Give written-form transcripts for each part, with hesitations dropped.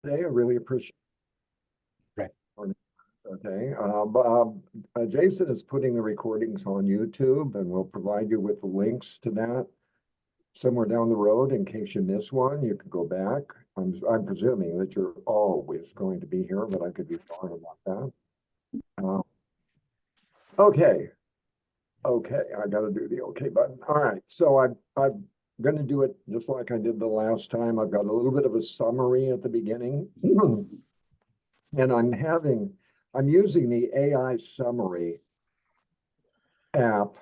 today. I really appreciate Right. it. Okay. Jason is putting the recordings on YouTube, and we'll provide you with the links to that somewhere down the road in case you miss one. You can go back. I'm presuming that you're always going to be here, but I could be wrong about that. Okay. Okay, I got to do the okay button. All right, so I'm going to do it just like I did the last time. I've got a little bit of a summary at the beginning, and I'm using the AI summary app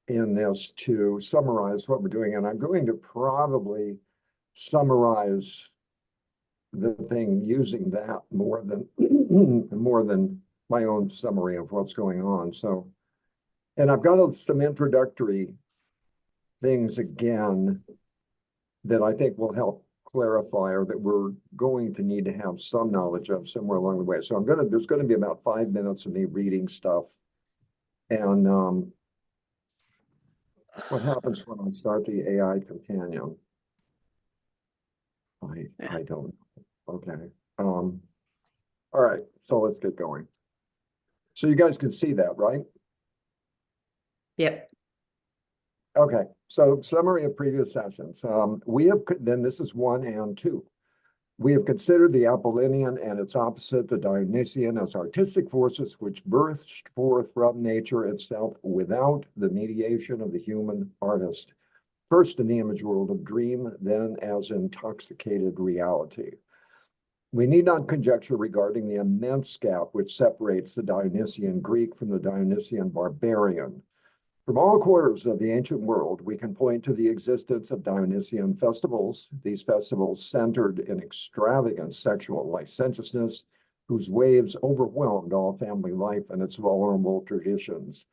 in this to summarize what we're doing, and I'm going to probably summarize the thing using that more than more than my own summary of what's going on. So, and I've got some introductory things again that I think will help clarify, or that we're going to need to have some knowledge of somewhere along the way. So there's going to be about 5 minutes of me reading stuff. And what happens when I start the AI companion? I don't know. Okay. All right, so let's get going. So you guys can see that, right? Yep. Okay, so summary of previous sessions. Then this is 1 and 2. We have considered the Apollonian and its opposite, the Dionysian, as artistic forces which burst forth from nature itself without the mediation of the human artist, first in the image world of dream, then as intoxicated reality. We need not conjecture regarding the immense gap which separates the Dionysian Greek from the Dionysian barbarian. From all quarters of the ancient world, we can point to the existence of Dionysian festivals, these festivals centered in extravagant sexual licentiousness, whose waves overwhelmed all family life and its vulnerable traditions.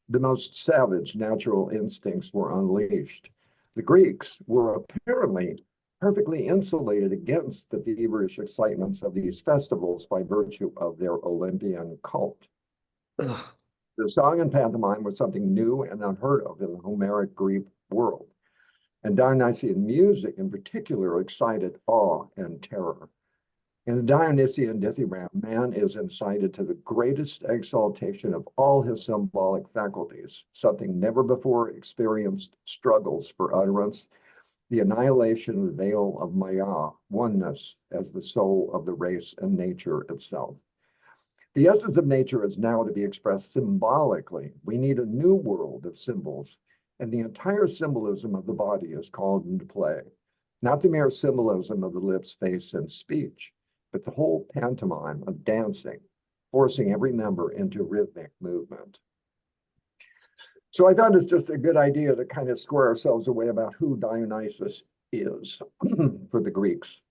The most savage natural instincts were unleashed. The Greeks were apparently perfectly insulated against the feverish excitements of these festivals by virtue of their Olympian cult. Ugh. The song and pantomime was something new and unheard of in the Homeric Greek world, and Dionysian music in particular excited awe and terror. In the Dionysian dithyramb, man is incited to the greatest exaltation of all his symbolic faculties. Something never before experienced struggles for utterance, the annihilation of the veil of Maya, oneness as the soul of the race and nature itself. The essence of nature is now to be expressed symbolically. We need a new world of symbols, and the entire symbolism of the body is called into play. Not the mere symbolism of the lips, face, and speech, but the whole pantomime of dancing, forcing every member into rhythmic movement. So I thought it's just a good idea to kind of square ourselves away about who Dionysus is for the Greeks.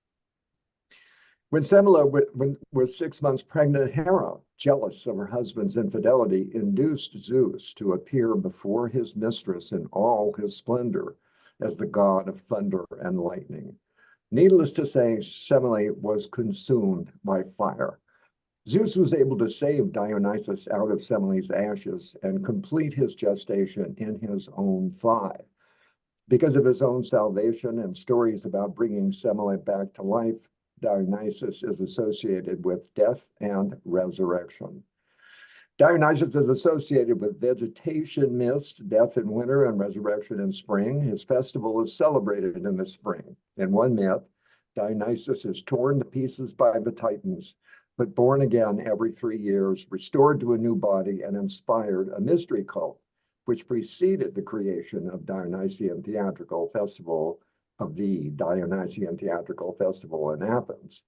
When Semele was 6 months pregnant, Hera, jealous of her husband's infidelity, induced Zeus to appear before his mistress in all his splendor as the god of thunder and lightning. Needless to say, Semele was consumed by fire. Zeus was able to save Dionysus out of Semele's ashes and complete his gestation in his own thigh. Because of his own salvation and stories about bringing Semele back to life, Dionysus is associated with death and resurrection. Dionysus is associated with vegetation myths, death in winter and resurrection in spring. His festival is celebrated in the spring. In one myth, Dionysus is torn to pieces by the Titans, but born again every 3 years, restored to a new body, and inspired a mystery cult, which preceded the creation of Dionysian theatrical festival of the Dionysian Theatrical Festival in Athens.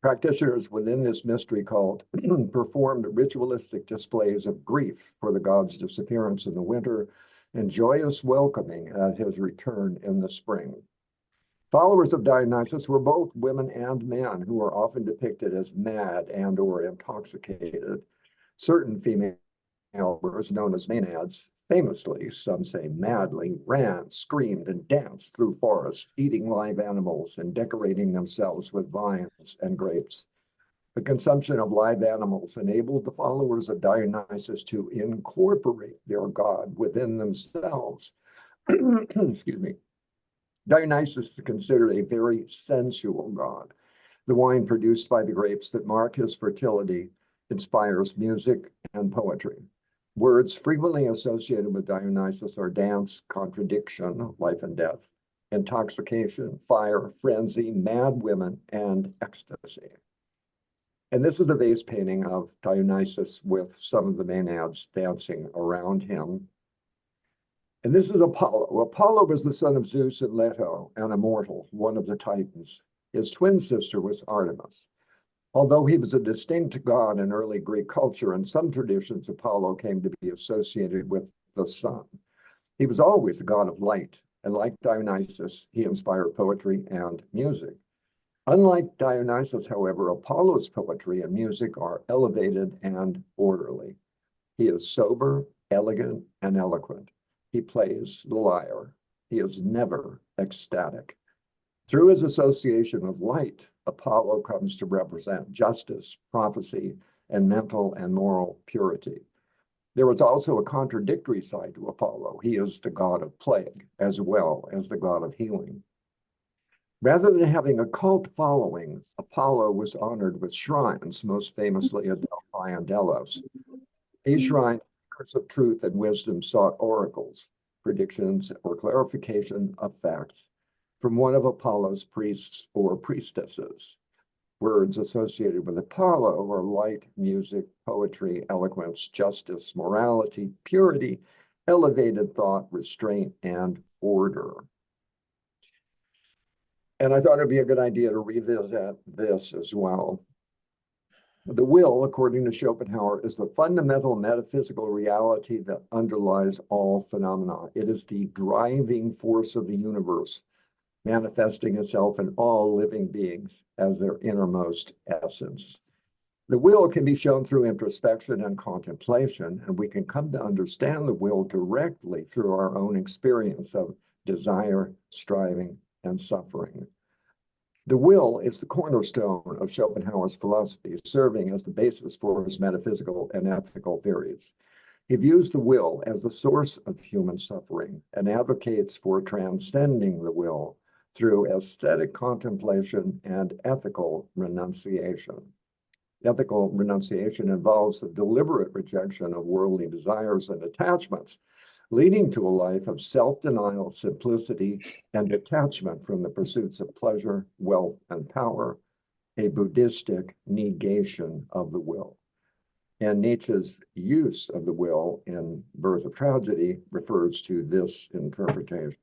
Practitioners within this mystery cult performed ritualistic displays of grief for the god's disappearance in the winter and joyous welcoming at his return in the spring. Followers of Dionysus were both women and men, who are often depicted as mad and or intoxicated. Certain female followers, known as maenads, famously, some say madly, ran, screamed, and danced through forests, eating live animals and decorating themselves with vines and grapes. The consumption of live animals enabled the followers of Dionysus to incorporate their god within themselves. Excuse me. Dionysus is considered a very sensual god. The wine produced by the grapes that mark his fertility inspires music and poetry. Words frequently associated with Dionysus are dance, contradiction, life and death, intoxication, fire, frenzy, mad women, and ecstasy. And this is a vase painting of Dionysus with some of the Maenads dancing around him. And this is Apollo. Apollo was the son of Zeus and Leto, an immortal, one of the Titans. His twin sister was Artemis. Although he was a distinct god in early Greek culture, in some traditions, Apollo came to be associated with the sun. He was always the god of light, and like Dionysus, he inspired poetry and music. Unlike Dionysus, however, Apollo's poetry and music are elevated and orderly. He is sober, elegant, and eloquent. He plays the lyre. He is never ecstatic. Through his association of light, Apollo comes to represent justice, prophecy, and mental and moral purity. There is also a contradictory side to Apollo. He is the god of plague as well as the god of healing. Rather than having a cult following, Apollo was honored with shrines, most famously at Delphi and Delos. These shrines, seekers of truth and wisdom, sought oracles, predictions, or clarification of facts from one of Apollo's priests or priestesses. Words associated with Apollo are light, music, poetry, eloquence, justice, morality, purity, elevated thought, restraint, and order. And I thought it'd be a good idea to revisit this as well. The will, according to Schopenhauer, is the fundamental metaphysical reality that underlies all phenomena. It is the driving force of the universe, manifesting itself in all living beings as their innermost essence. The will can be shown through introspection and contemplation, and we can come to understand the will directly through our own experience of desire, striving, and suffering. The will is the cornerstone of Schopenhauer's philosophy, serving as the basis for his metaphysical and ethical theories. He views the will as the source of human suffering and advocates for transcending the will through aesthetic contemplation and ethical renunciation. Ethical renunciation involves the deliberate rejection of worldly desires and attachments, leading to a life of self-denial, simplicity, and detachment from the pursuits of pleasure, wealth, and power, a Buddhistic negation of the will. And Nietzsche's use of the will in Birth of Tragedy refers to this interpretation.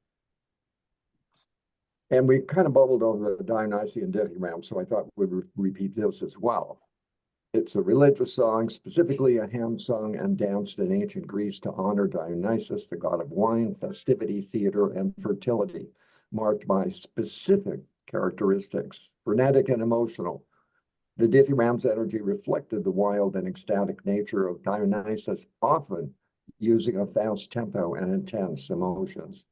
And we kind of bubbled over the Dionysian dithyramb, so I thought we'd repeat this as well. It's a religious song, specifically a hymn sung and danced in ancient Greece to honor Dionysus, the god of wine, festivity, theater, and fertility, marked by specific characteristics, frenetic and emotional. The dithyramb's energy reflected the wild and ecstatic nature of Dionysus, often using a fast tempo and intense emotions.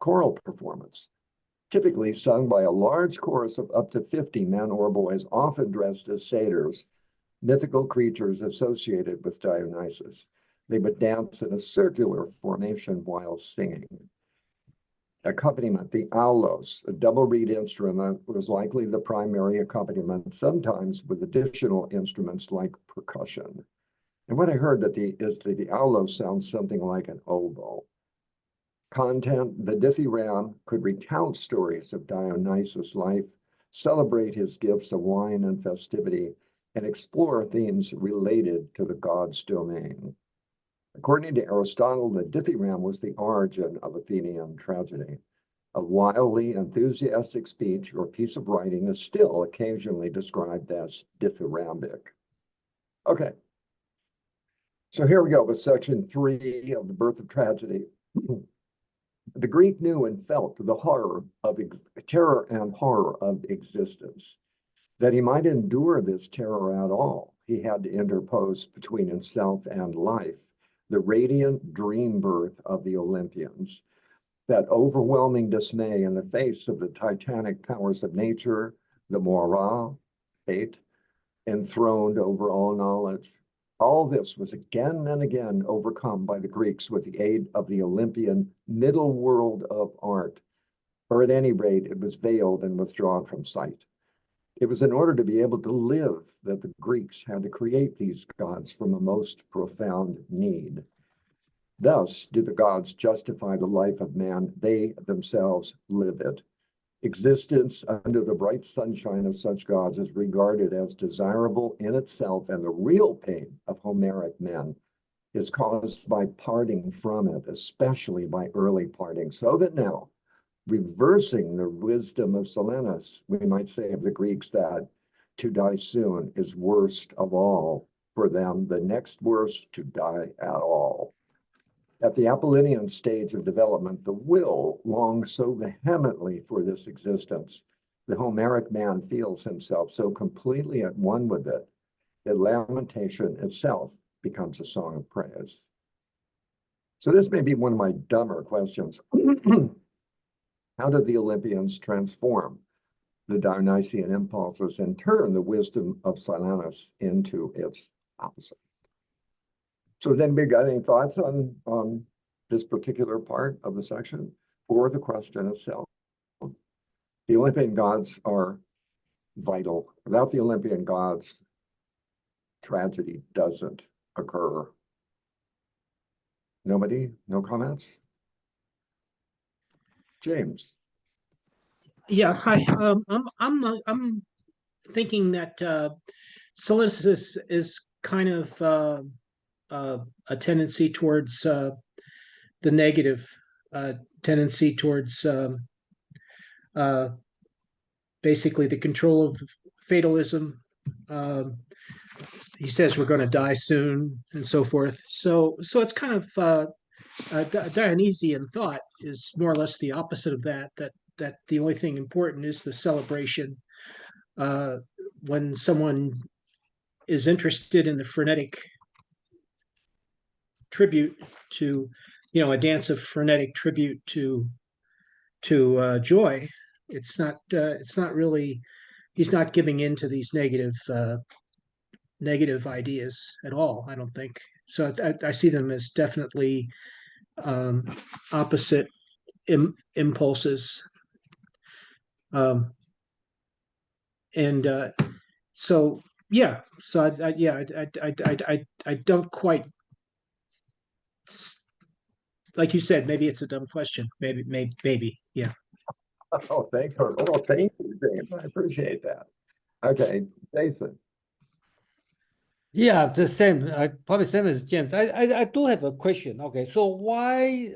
Choral performance, typically sung by a large chorus of up to 50 men or boys, often dressed as satyrs, mythical creatures associated with Dionysus. They would dance in a circular formation while singing. Accompaniment, the aulos, a double reed instrument, was likely the primary accompaniment, sometimes with additional instruments like percussion. And what I heard that the aulos sounds something like an oboe. Content, the dithyramb could recount stories of Dionysus' life, celebrate his gifts of wine and festivity, and explore themes related to the god's domain. According to Aristotle, the dithyramb was the origin of Athenian tragedy. A wildly enthusiastic speech or piece of writing is still occasionally described as dithyrambic. Okay, so here we go with section 3 of the Birth of Tragedy. The Greek knew and felt the terror and horror of existence. That he might endure this terror at all, he had to interpose between himself and life the radiant dream birth of the Olympians, that overwhelming dismay in the face of the titanic powers of nature, the morale, fate, enthroned over all knowledge. All this was again and again overcome by the Greeks with the aid of the Olympian middle world of art, or at any rate, it was veiled and withdrawn from sight. It was in order to be able to live that the Greeks had to create these gods from a most profound need. Thus, do the gods justify the life of man? They themselves live it. Existence under the bright sunshine of such gods is regarded as desirable in itself, and the real pain of Homeric men is caused by parting from it, especially by early parting, so that now, reversing the wisdom of Silenus, we might say of the Greeks that to die soon is worst of all. For them, the next worst, to die at all. At the Apollonian stage of development, the will longs so vehemently for this existence. The Homeric man feels himself so completely at one with it that lamentation itself becomes a song of praise. So this may be one of my dumber questions. How did the Olympians transform the Dionysian impulses and turn the wisdom of Silenus into its opposite? So then we got any thoughts on this particular part of the section or the question itself? The Olympian gods are vital. Without the Olympian gods, tragedy doesn't occur. Nobody? No comments? James. Yeah, hi. I'm thinking that Silenus is kind of a tendency towards the negative, tendency towards basically the control of fatalism. He says we're going to die soon and so forth. So it's kind of Dionysian thought is more or less the opposite of that. That the only thing important is the celebration. When someone is interested in the frenetic tribute to, a dance of frenetic tribute to joy, it's not really, he's not giving in to these negative ideas at all, I don't think. So I see them as definitely opposite impulses. And so yeah, so I don't quite, like you said, maybe it's a dumb question, maybe yeah. Oh, thanks. Oh, thank you, James. I appreciate that. Okay, Jason. Yeah, the same. Probably same as James. I do have a question. Okay, so why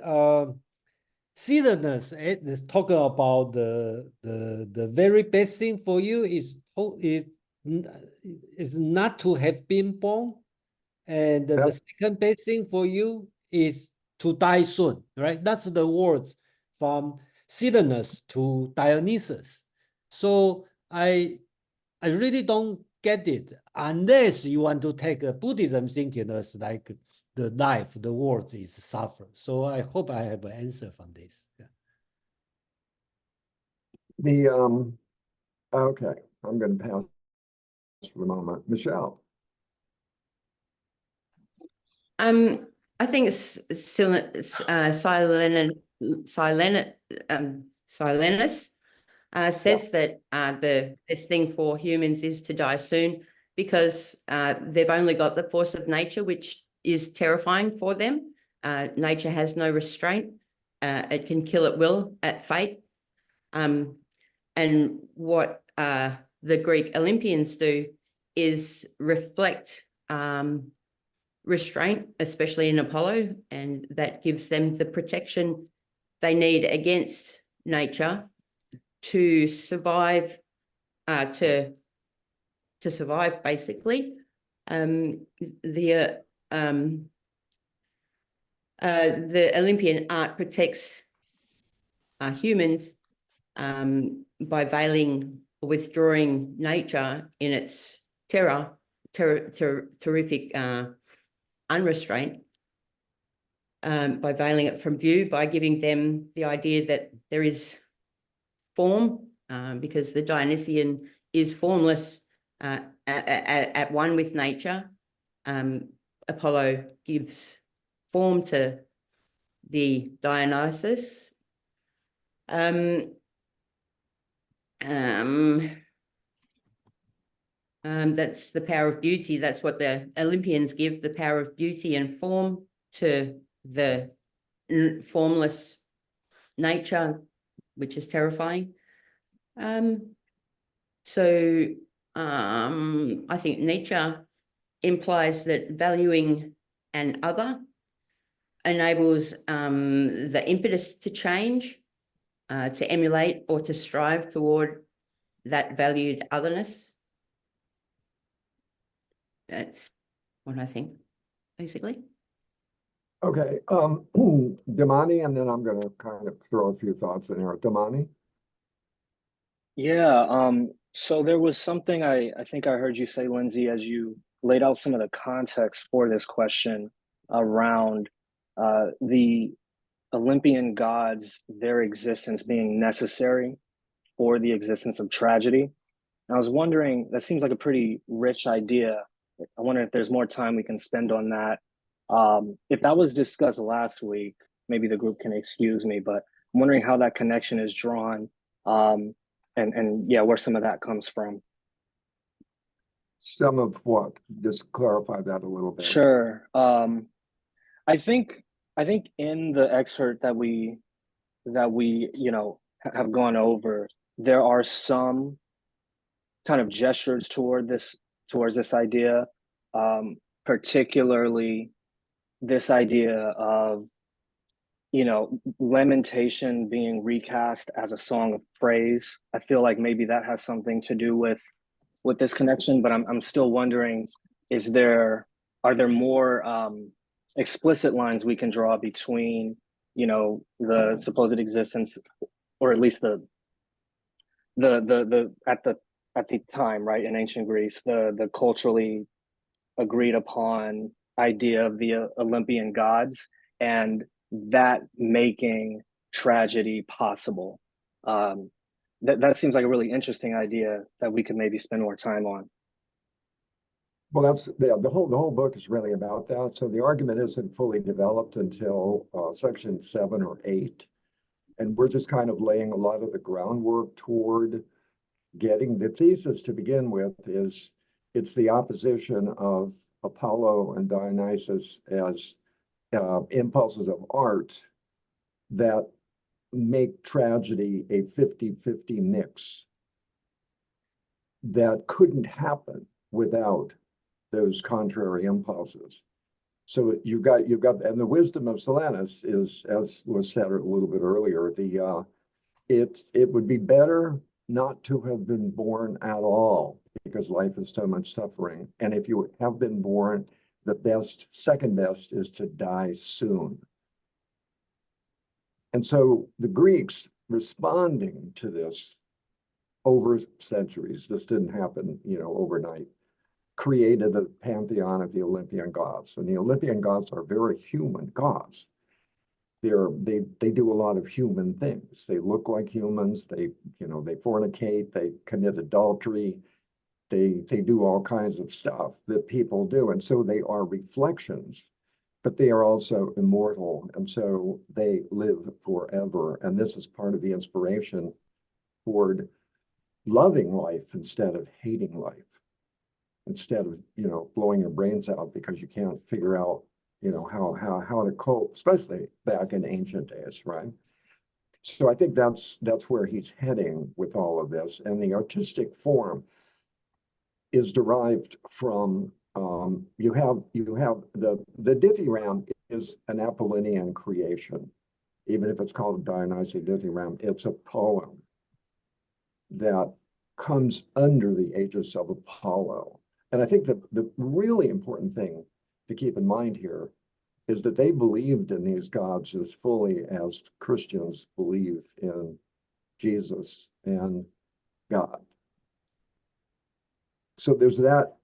Silenus is talking about the very best thing for you is not to have been born, and the second best thing for you is to die soon, right? That's the words from Silenus to Dionysus. So I really don't get it unless you want to take a Buddhism thinking as like the life, the world is suffer. So I hope I have an answer from this. Yeah. Okay, I'm going to pass for the moment. Michelle. I think it's Silenus says that the best thing for humans is to die soon because they've only got the force of nature, which is terrifying for them. Nature has no restraint. It can kill at will, at fate. And what the Greek Olympians do is reflect restraint, especially in Apollo, and that gives them the protection they need against nature to survive, to survive basically. The Olympian art protects humans by veiling, withdrawing nature in its terrific unrestraint, by veiling it from view, by giving them the idea that there is form, because the Dionysian is formless, at one with nature. Apollo gives form to the Dionysus. That's the power of beauty. That's what the Olympians give, the power of beauty and form to the formless nature, which is terrifying. So I think Nietzsche implies that valuing an other enables the impetus to change, to emulate or to strive toward that valued otherness. That's what I think, basically. Okay, Damani, and then I'm going to kind of throw a few thoughts in here. Damani? Yeah, so there was something I think I heard you say, Lindsay, as you laid out some of the context for this question around the Olympian gods, their existence being necessary for the existence of tragedy. And I was wondering, that seems like a pretty rich idea. I wonder if there's more time we can spend on that. If that was discussed last week, maybe the group can excuse me, but I'm wondering how that connection is drawn. And yeah, where some of that comes from. Some of what? Just clarify that a little bit. Sure. I think in the excerpt that we have gone over, there are some kind of gestures towards this idea, particularly this idea of lamentation being recast as a song of praise. I feel like maybe that has something to do with this connection, but I'm still wondering, are there more explicit lines we can draw between the supposed existence, or at least the at the time, right, in ancient Greece, the culturally agreed upon idea of the Olympian gods, and that making tragedy possible. That seems like a really interesting idea that we could maybe spend more time on. Well, the whole book is really about that. So the argument isn't fully developed until section 7 or 8. And we're just kind of laying a lot of the groundwork toward getting the thesis to begin with. It's the opposition of Apollo and Dionysus as impulses of art that make tragedy a 50-50 mix that couldn't happen without those contrary impulses. So you've got, and the wisdom of Silenus is, as was said a little bit earlier, it would be better not to have been born at all, because life is so much suffering. And if you have been born, the second best is to die soon. And so the Greeks, responding to this over centuries, this didn't happen, overnight, created the pantheon of the Olympian gods. And the Olympian gods are very human gods. They do a lot of human things. They look like humans. They fornicate. They commit adultery. They do all kinds of stuff that people do, and so they are reflections. But they are also immortal, and so they live forever. And this is part of the inspiration toward loving life instead of hating life, instead of blowing your brains out because you can't figure out how to cope, especially back in ancient days, right? So I think that's where he's heading with all of this. And the artistic form is derived from you have the dithyramb is an Apollonian creation. Even if it's called a Dionysian dithyramb, it's a poem that comes under the aegis of Apollo. And I think the really important thing to keep in mind here is that they believed in these gods as fully as Christians believe in Jesus and God. So there's that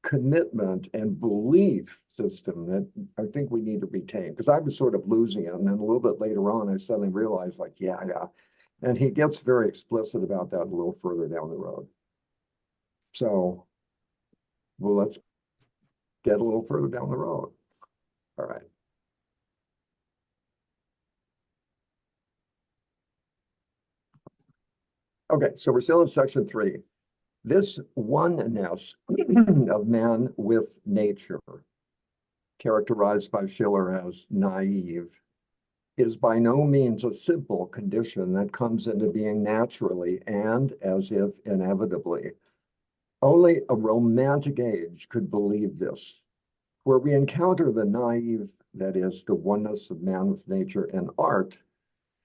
commitment and belief system that I think we need to retain, because I was sort of losing it. And then a little bit later on, I suddenly realized, like, yeah. And he gets very explicit about that a little further down the road. So, well, let's get a little further down the road. All right. Okay, so we're still in section 3. This oneness of man with nature, characterized by Schiller as naive, is by no means a simple condition that comes into being naturally and as if inevitably. Only a romantic age could believe this, where we encounter the naive, that is, the oneness of man with nature in art.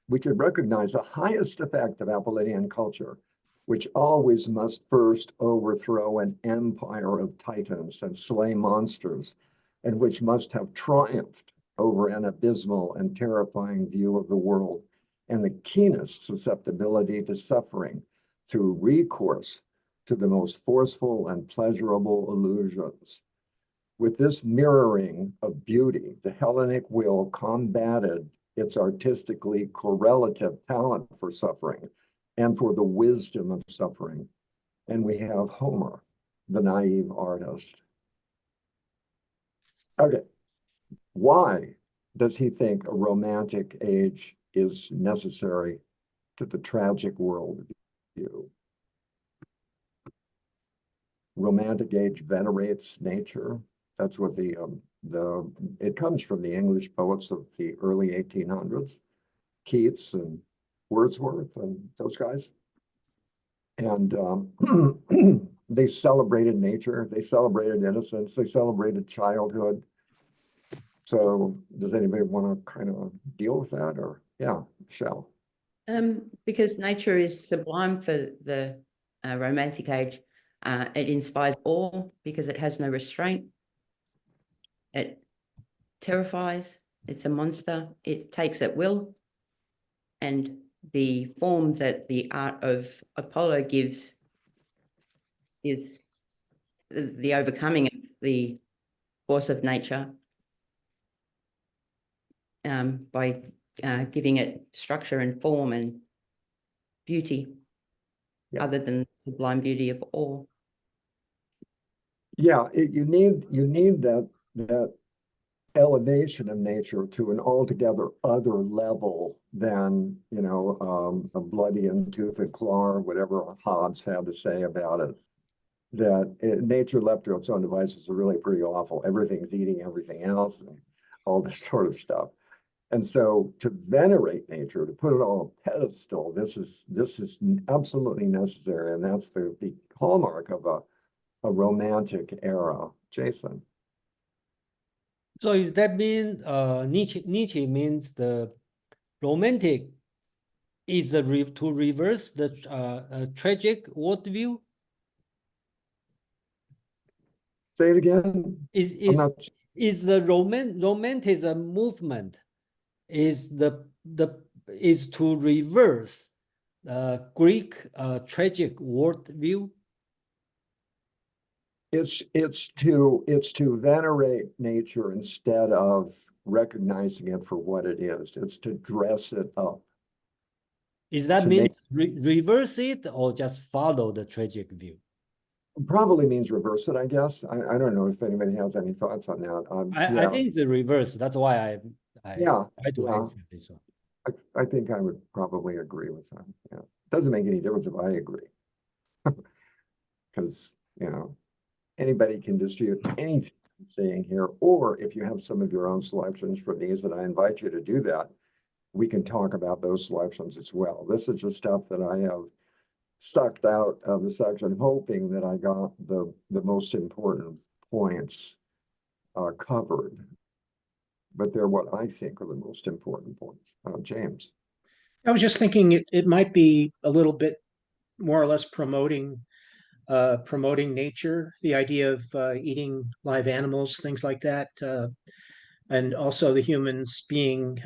We should recognize the highest effect of Apollonian culture, which always must first overthrow an empire of titans and slay monsters, and which must have triumphed over an abysmal and terrifying view of the world and the keenest susceptibility to suffering through recourse to the most forceful and pleasurable illusions. With this mirroring of beauty, the Hellenic will combated its artistically correlative talent for suffering and for the wisdom of suffering. And we have Homer, the naive artist. Okay, why does he think a romantic age is necessary to the tragic worldview? Romantic age venerates nature. That's what it comes from the English poets of the early 1800s, Keats and Wordsworth and those guys. And they celebrated nature, they celebrated innocence, they celebrated childhood. So does anybody want to kind of deal with that? Or yeah, Michelle? Because nature is sublime for the romantic age. It inspires awe because it has no restraint. It terrifies. It's a monster. It takes at will. And the form that the art of Apollo gives is the overcoming of the force of nature by giving it structure and form and beauty, other than the sublime beauty of awe. Yeah, you need that elevation of nature to an altogether other level than, a bloody and tooth and claw, or whatever Hobbes had to say about it. Nature left to its own devices is really pretty awful. Everything's eating everything else and all this sort of stuff. And so to venerate nature, to put it on a pedestal, this is absolutely necessary. And that's the hallmark of a romantic era. Jason? So does that mean Nietzsche means the romantic is to reverse the tragic worldview? Say it again. Is the romanticism movement is to reverse Greek tragic worldview? It's to venerate nature instead of recognizing it for what it is. It's to dress it up. Is that means reverse it or just follow the tragic view? Probably means reverse it, I guess. I don't know if anybody has any thoughts on that. I think the reverse. That's why I try to answer this one. I think I would probably agree with that. Yeah, doesn't make any difference if I agree, because anybody can dispute anything I'm saying here, or if you have some of your own selections for these, that I invite you to do that. We can talk about those selections as well. This is just stuff that I have sucked out of the section, hoping that I got the most important points covered. But they're what I think are the most important points. James? I was just thinking it might be a little bit more or less promoting nature, the idea of eating live animals, things like that, and also the humans being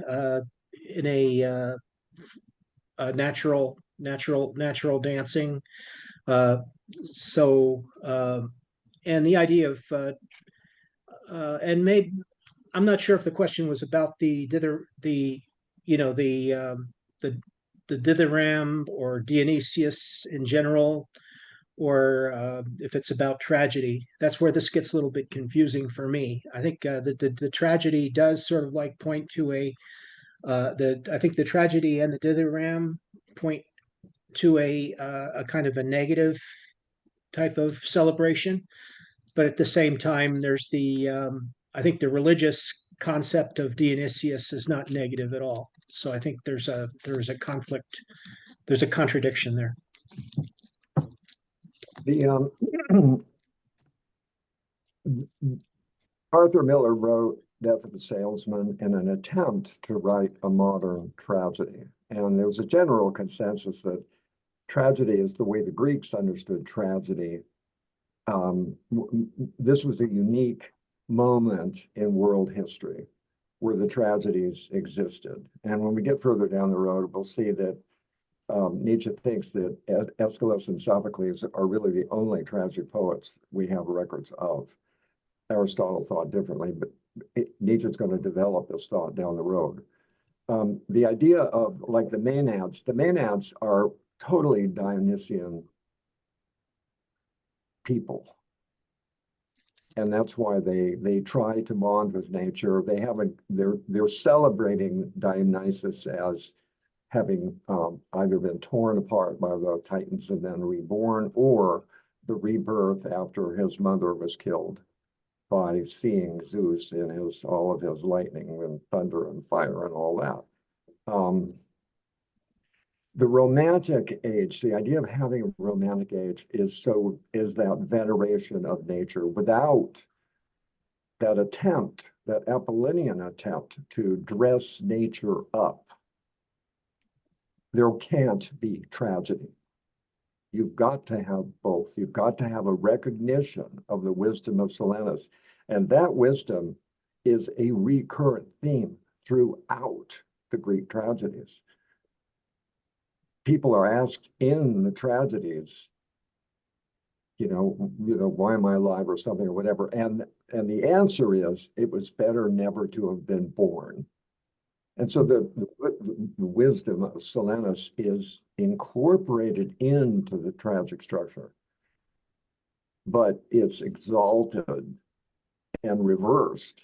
in a natural dancing. And the idea of and maybe I'm not sure if the question was about the dithyramb or Dionysius in general, or if it's about tragedy. That's where this gets a little bit confusing for me. I think the tragedy does sort of like point to I think the tragedy and the dithyramb point to a kind of a negative type of celebration. But at the same time, there's I think the religious concept of Dionysius is not negative at all. So I think there's a conflict, there's a contradiction there. The Arthur Miller wrote Death of a Salesman in an attempt to write a modern tragedy. And there was a general consensus that tragedy is the way the Greeks understood tragedy. This was a unique moment in world history where the tragedies existed. And when we get further down the road, we'll see that Nietzsche thinks that Aeschylus and Sophocles are really the only tragic poets we have records of. Aristotle thought differently, but Nietzsche's going to develop this thought down the road. The idea of like the Maenads are totally Dionysian people. And that's why they try to bond with nature. They're celebrating Dionysus as having either been torn apart by the Titans and then reborn, or the rebirth after his mother was killed by seeing Zeus in all of his lightning and thunder and fire and all that. The Romantic age, the idea of having a Romantic age is that veneration of nature without that attempt, that Apollonian attempt to dress nature up. There can't be tragedy. You've got to have both. You've got to have a recognition of the wisdom of Silenus. And that wisdom is a recurrent theme throughout the Greek tragedies. People are asked in the tragedies, why am I alive or something or whatever. And the answer is, it was better never to have been born. And so the wisdom of Silenus is incorporated into the tragic structure, but it's exalted and reversed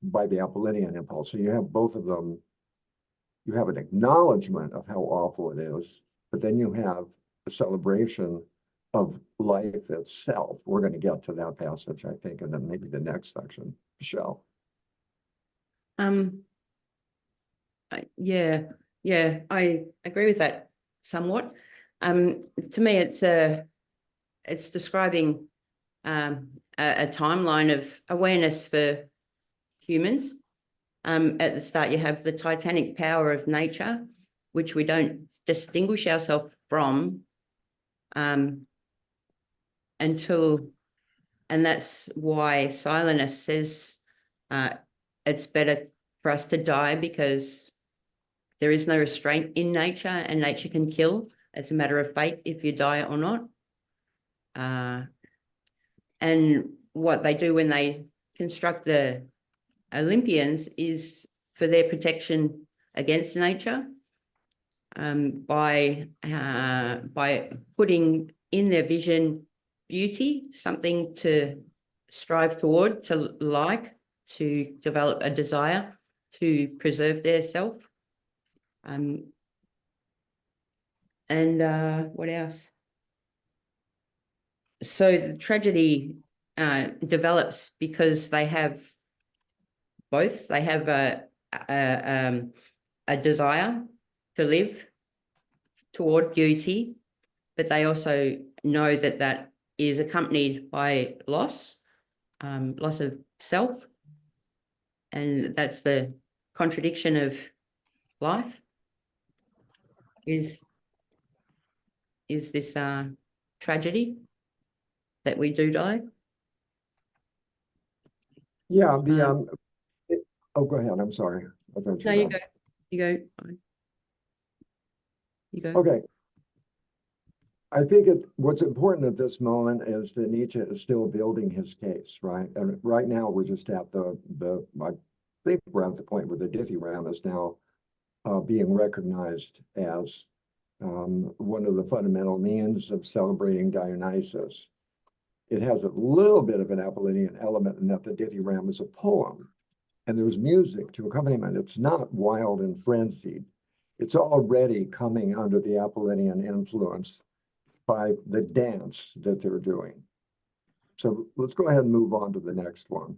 by the Apollonian impulse. So you have both of them. You have an acknowledgement of how awful it is, but then you have a celebration of life itself. We're going to get to that passage, I think, and then maybe the next section, Michelle. Yeah, I agree with that somewhat. To me, it's describing a timeline of awareness for humans. At the start, you have the titanic power of nature, which we don't distinguish ourselves from until, and that's why Silenus says it's better for us to die, because there is no restraint in nature and nature can kill. It's a matter of fate if you die or not. And what they do when they construct the Olympians is for their protection against nature, by putting in their vision beauty, something to strive toward, to like, to develop a desire to preserve their self. And what else? So the tragedy develops because they have both. They have a desire to live toward beauty, but they also know that that is accompanied by loss, loss of self, and that's the contradiction of life. Is this tragedy that we do die? Yeah, oh, go ahead. I'm sorry. No, you go. You go. Okay. I think what's important at this moment is that Nietzsche is still building his case, right? And right now we're just at I think we're at the point where the dithyramb is now being recognized as one of the fundamental means of celebrating Dionysus. It has a little bit of an Apollonian element in that the dithyramb is a poem, and there's music to accompaniment. It's not wild and frenzied. It's already coming under the Apollonian influence by the dance that they're doing. So let's go ahead and move on to the next one.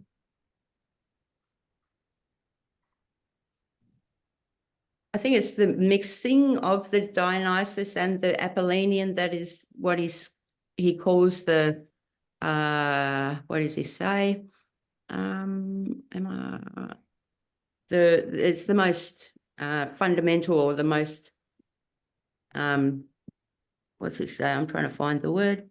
I think it's the mixing of the Dionysus and the Apollonian that is what he calls the what does he say? It's the most fundamental, or the most what's it say? I'm trying to find the word.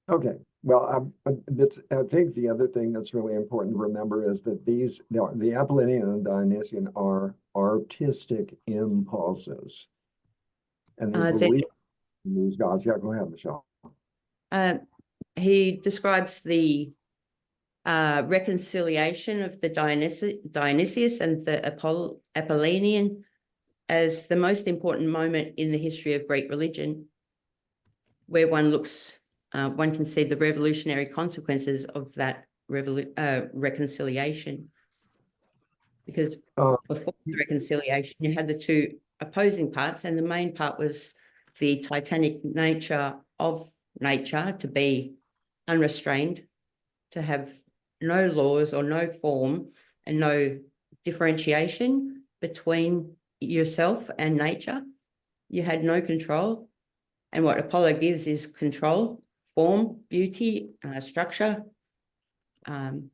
Okay, well, I think the other thing that's really important to remember is that the Apollonian and Dionysian are artistic impulses. And they believe in these gods. Yeah, go ahead, Michelle. He describes the reconciliation of the Dionysius and the Apollonian as the most important moment in the history of Greek religion, where one can see the revolutionary consequences of that reconciliation. Because before the reconciliation, you had the two opposing parts, and the main part was the titanic nature of nature, to be unrestrained, to have no laws or no form and no differentiation between yourself and nature. You had no control. And what Apollo gives is control, form, beauty, structure. And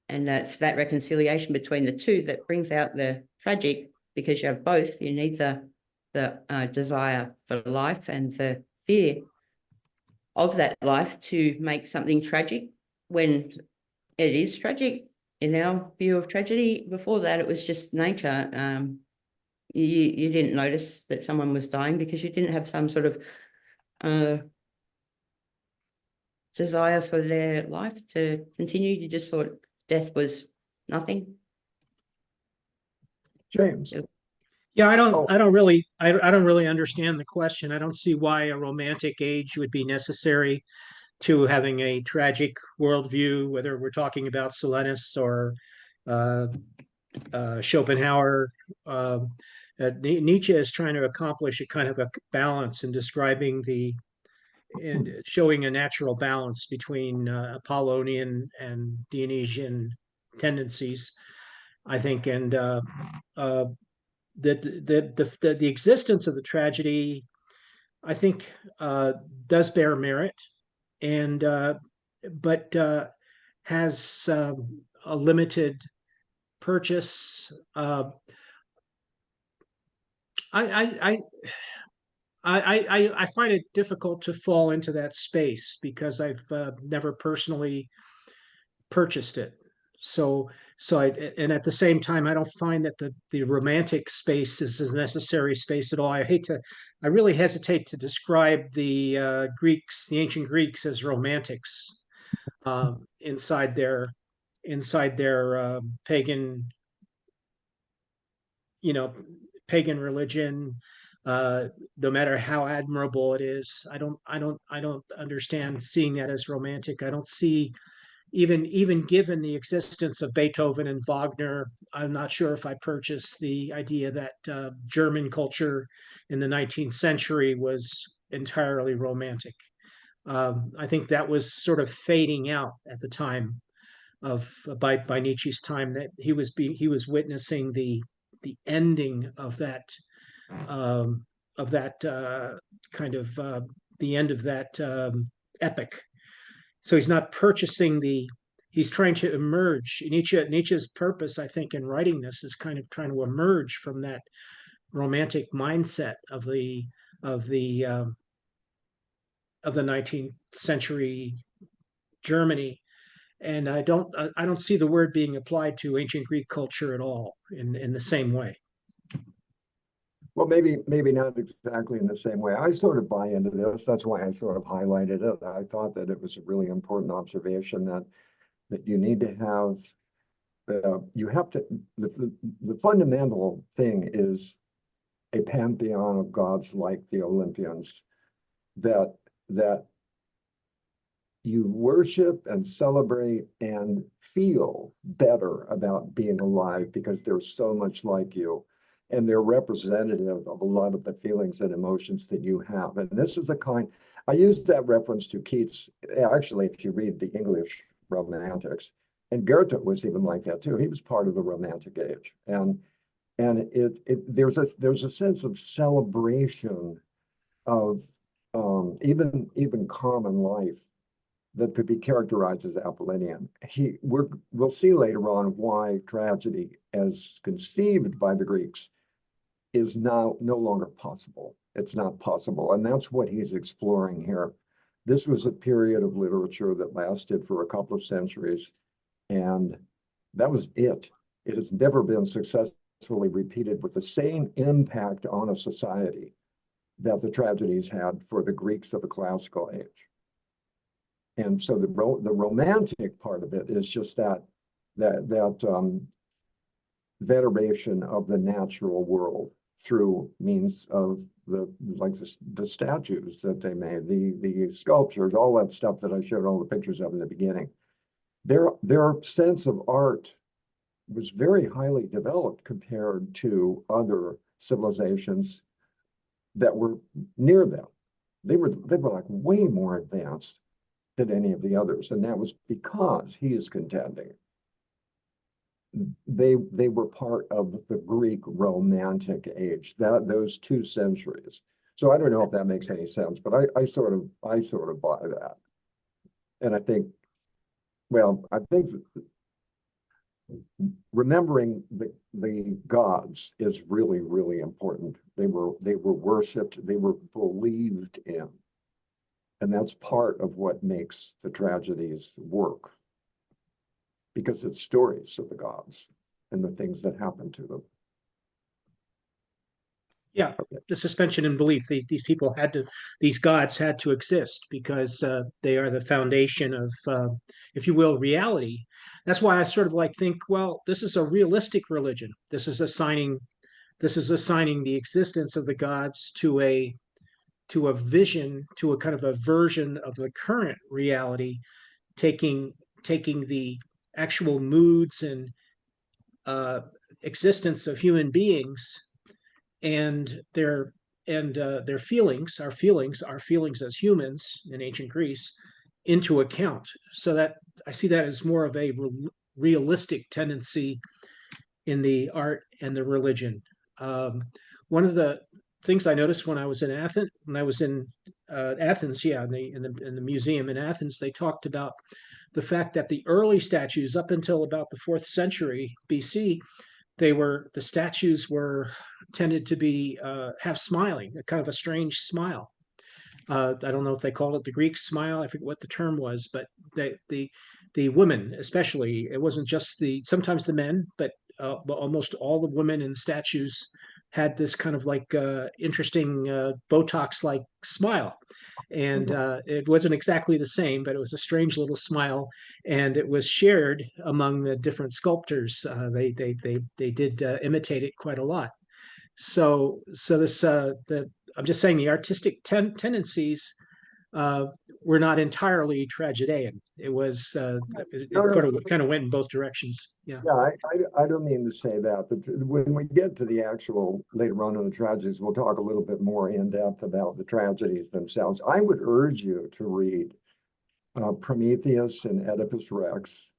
it's that reconciliation between the two that brings out the tragic, because you have both. You need the desire for life and the fear of that life to make something tragic when it is tragic. In our view of tragedy, before that, it was just nature. You didn't notice that someone was dying because you didn't have some sort of desire for their life to continue. You just thought death was nothing. James. Yeah, I don't really understand the question. I don't see why a romantic age would be necessary to having a tragic worldview, whether we're talking about Silenus or Schopenhauer. Nietzsche is trying to accomplish a kind of a balance in describing and showing a natural balance between Apollonian and Dionysian tendencies, I think, and the existence of the tragedy, I think, does bear merit, and but has a limited purchase. I find it difficult to fall into that space because I've never personally purchased it. And at the same time, I don't find that the romantic space is a necessary space at all. I really hesitate to describe the ancient Greeks, as romantics inside their pagan, pagan religion. No matter how admirable it is, I don't understand seeing that as romantic. I don't see, even given the existence of Beethoven and Wagner, I'm not sure if I purchase the idea that German culture in the 19th century was entirely romantic. I think that was sort of fading out at the time by Nietzsche's time, that he was witnessing the ending of that kind of the end of that epic. So he's not purchasing he's trying to emerge. Nietzsche's purpose, I think, in writing this is kind of trying to emerge from that romantic mindset of the 19th century Germany. And I don't see the word being applied to ancient Greek culture at all in the same way. Well, maybe not exactly in the same way. I sort of buy into this. That's why I sort of highlighted it. I thought that it was a really important observation that you need to have, the fundamental thing is a pantheon of gods like the Olympians that you worship and celebrate and feel better about being alive because they're so much like you. And they're representative of a lot of the feelings and emotions that you have. And this is the kind, I use that reference to Keats. Actually, if you read the English Romantics, and Goethe was even like that too. He was part of the Romantic age. And there's a sense of celebration of even common life that could be characterized as Apollinian. We'll see later on why tragedy, as conceived by the Greeks, is now no longer possible. It's not possible. And that's what he's exploring here. This was a period of literature that lasted for a couple of centuries, and that was it. It has never been successfully repeated with the same impact on a society that the tragedies had for the Greeks of the classical age. And so the romantic part of it is just that veneration of the natural world through means of the statues that they made, the sculptures, all that stuff that I showed all the pictures of in the beginning. Their sense of art was very highly developed compared to other civilizations that were near them. They were like way more advanced than any of the others, and that was because he is contending they were part of the Greek Romantic age, those 2 centuries. So I don't know if that makes any sense, but I sort of buy that. And I think remembering the gods is really, really important. They were worshipped, they were believed in. And that's part of what makes the tragedies work, because it's stories of the gods and the things that happen to them. Yeah, the suspension in belief. These people these gods had to exist because they are the foundation of, if you will, reality. That's why I sort of think, well, this is a realistic religion. This is assigning the existence of the gods to a vision, to a kind of a version of the current reality, taking the actual moods and existence of human beings and their feelings, our feelings as humans in ancient Greece, into account. So that I see that as more of a realistic tendency in the art and the religion. One of the things I noticed when I was in Athens, in the museum in Athens, they talked about the fact that the early statues, up until about the 4th century BC, the statues tended to be have smiling, a kind of a strange smile. I don't know if they called it the Greek smile. I forget what the term was, but the women, especially, it wasn't just sometimes the men, but almost all the women in the statues had this kind of interesting Botox-like smile. And it wasn't exactly the same, but it was a strange little smile, and it was shared among the different sculptors. They did imitate it quite a lot. So this I'm just saying the artistic tendencies were not entirely tragedian. It was it kind of went in both directions. Yeah. Yeah, I don't mean to say that, but when we get to the actual later on in the tragedies, we'll talk a little bit more in depth about the tragedies themselves. I would urge you to read Prometheus and Oedipus Rex.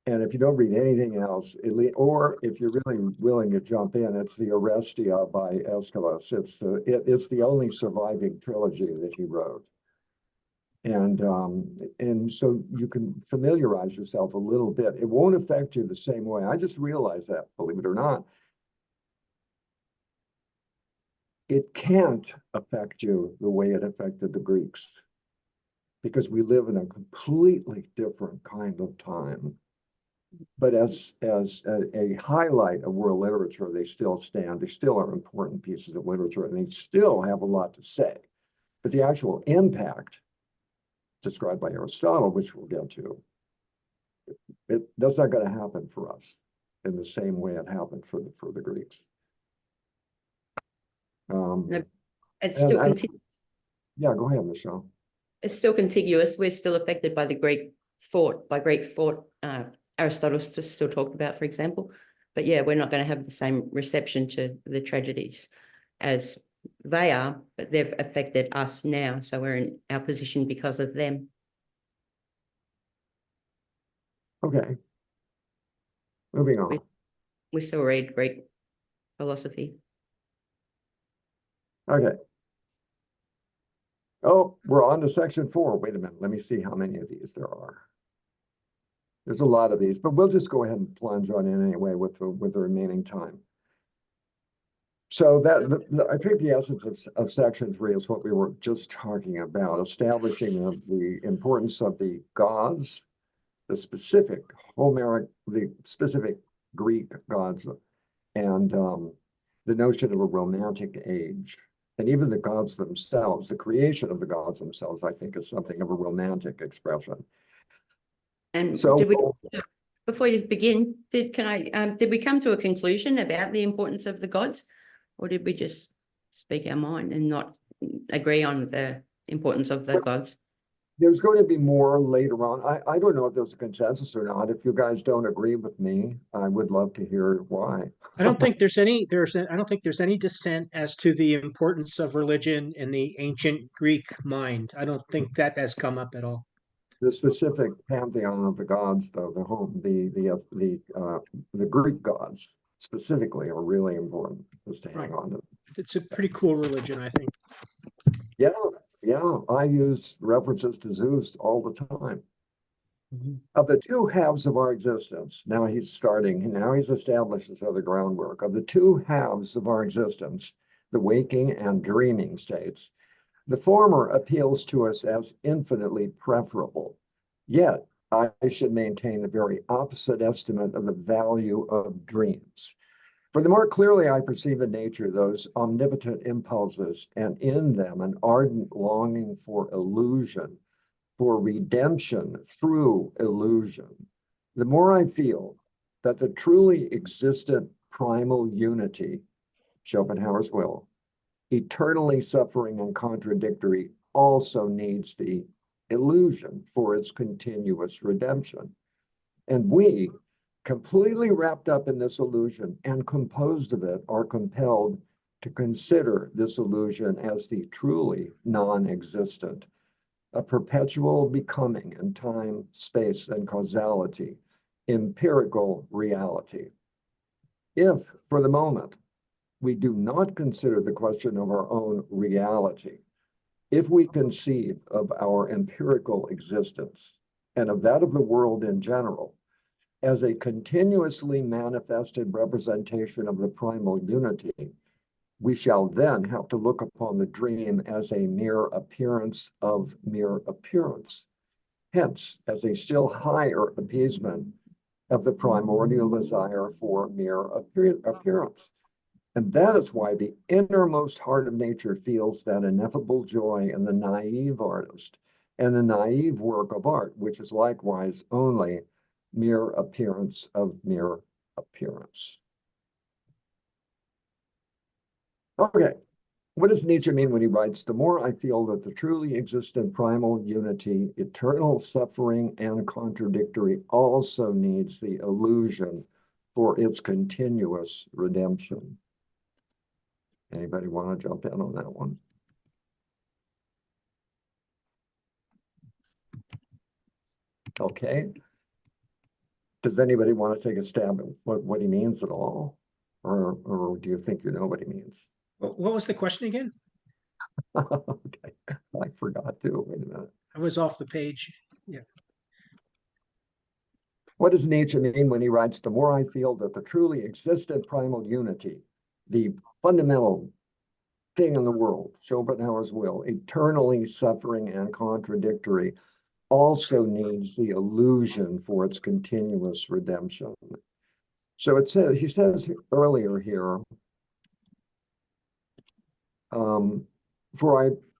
And if you don't read anything else, or if you're really willing to jump in, it's the Orestia by Aeschylus. It's the only surviving trilogy that he wrote. And so you can familiarize yourself a little bit. It won't affect you the same way. I just realized that, believe it or not. It can't affect you the way it affected the Greeks, because we live in a completely different kind of time. But as a highlight of world literature, they still stand. They still are important pieces of literature, and they still have a lot to say. But the actual impact described by Aristotle, which we'll get to, that's not going to happen for us in the same way it happened for the Greeks. No, it's still continuing. Yeah, go ahead, Michelle. it's still contiguous. We're still affected by the Greek thought, Aristotle still talked about, for example. But yeah, we're not going to have the same reception to the tragedies as they are, but they've affected us now. So we're in our position because of them. Okay. Moving on. We still read Greek philosophy. Okay. Oh, we're on to section 4. Wait a minute. Let me see how many of these there are. There's a lot of these, but we'll just go ahead and plunge on in anyway with the remaining time. So that I think the essence of section 3 is what we were just talking about, establishing the importance of the gods, the specific Greek gods, and the notion of a romantic age. And even the gods themselves, the creation of the gods themselves, I think, is something of a romantic expression. And So, before you begin, did we come to a conclusion about the importance of the gods, or did we just speak our mind and not agree on the importance of the gods? There's going to be more later on. I don't know if there's a consensus or not. If you guys don't agree with me, I would love to hear why. I don't think there's any dissent as to the importance of religion in the ancient Greek mind. I don't think that has come up at all. The specific pantheon of the gods, though, the Greek gods specifically are really important, just to hang on to. It's a pretty cool religion, I think. Yeah, I use references to Zeus all the time. Mm-hmm. Of the two halves of our existence, now he's established this other groundwork. Of the two halves of our existence, the waking and dreaming states, the former appeals to us as infinitely preferable. Yet, I should maintain the very opposite estimate of the value of dreams. For the more clearly I perceive in nature those omnipotent impulses, and in them an ardent longing for illusion, for redemption through illusion, the more I feel that the truly existent primal unity, Schopenhauer's will, eternally suffering and contradictory, also needs the illusion for its continuous redemption. And we, completely wrapped up in this illusion and composed of it, are compelled to consider this illusion as the truly non-existent, a perpetual becoming in time, space, and causality, empirical reality. If, for the moment, we do not consider the question of our own reality, if we conceive of our empirical existence and of that of the world in general as a continuously manifested representation of the primal unity, we shall then have to look upon the dream as a mere appearance of mere appearance, hence as a still higher appeasement of the primordial desire for mere appearance. And that is why the innermost heart of nature feels that ineffable joy in the naive artist and the naive work of art, which is likewise only mere appearance of mere appearance. Okay, what does Nietzsche mean when he writes, the more I feel that the truly existent primal unity, eternal suffering and contradictory, also needs the illusion for its continuous redemption? Anybody want to jump in on that one? Okay. Does anybody want to take a stab at what he means at all? Or do you think you know what he means? What was the question again? Okay, I forgot to. Wait a minute. I was off the page. Yeah. What does Nietzsche mean when he writes, the more I feel that the truly existent primal unity, the fundamental thing in the world, Schopenhauer's will, eternally suffering and contradictory, also needs the illusion for its continuous redemption? So it says, he says earlier here,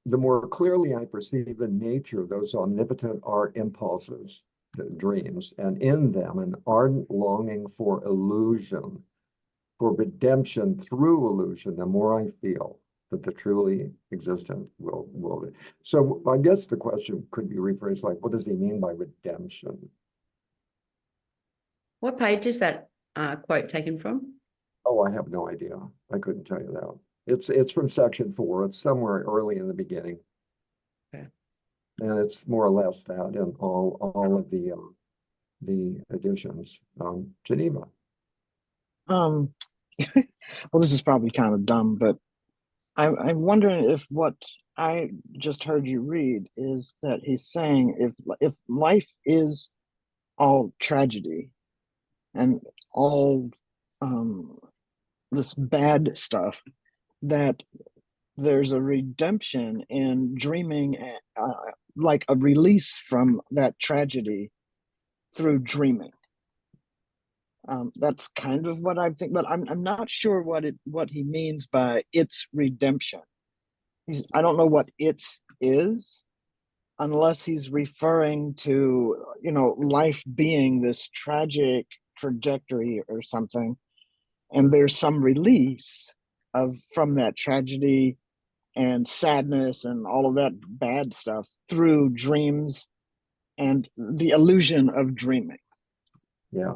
the more clearly I perceive the nature of those omnipotent art impulses, the dreams, and in them an ardent longing for illusion, for redemption through illusion, the more I feel that the truly existent will. So I guess the question could be rephrased like, what does he mean by redemption? What page is that quote taken from? Oh, I have no idea. I couldn't tell you that. It's from section 4. It's somewhere early in the beginning. Okay. And it's more or less that in all of the editions. Geneva. Well, this is probably kind of dumb, but I'm wondering if what I just heard you read is that he's saying if life is all tragedy and all this bad stuff, that there's a redemption in dreaming, like a release from that tragedy through dreaming. That's kind of what I think, but I'm not sure what he means by its redemption. I don't know what it is, unless he's referring to, life being this tragic trajectory or something, and there's some release from that tragedy and sadness and all of that bad stuff through dreams and the illusion of dreaming. Yeah.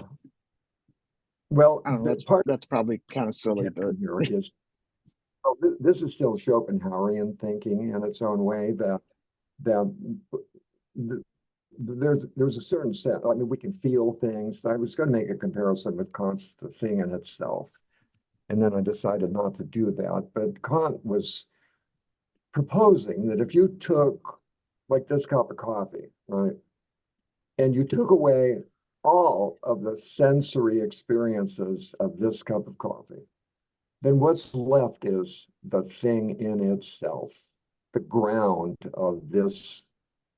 Well, I don't know, that's probably kind of silly, but here is, this is still Schopenhauerian thinking in its own way, that there's a certain set. I mean, we can feel things. I was going to make a comparison with Kant's The Thing in Itself, and then I decided not to do that. But Kant was proposing that if you took, like, this cup of coffee, right, and you took away all of the sensory experiences of this cup of coffee, then what's left is the thing in itself, the ground of this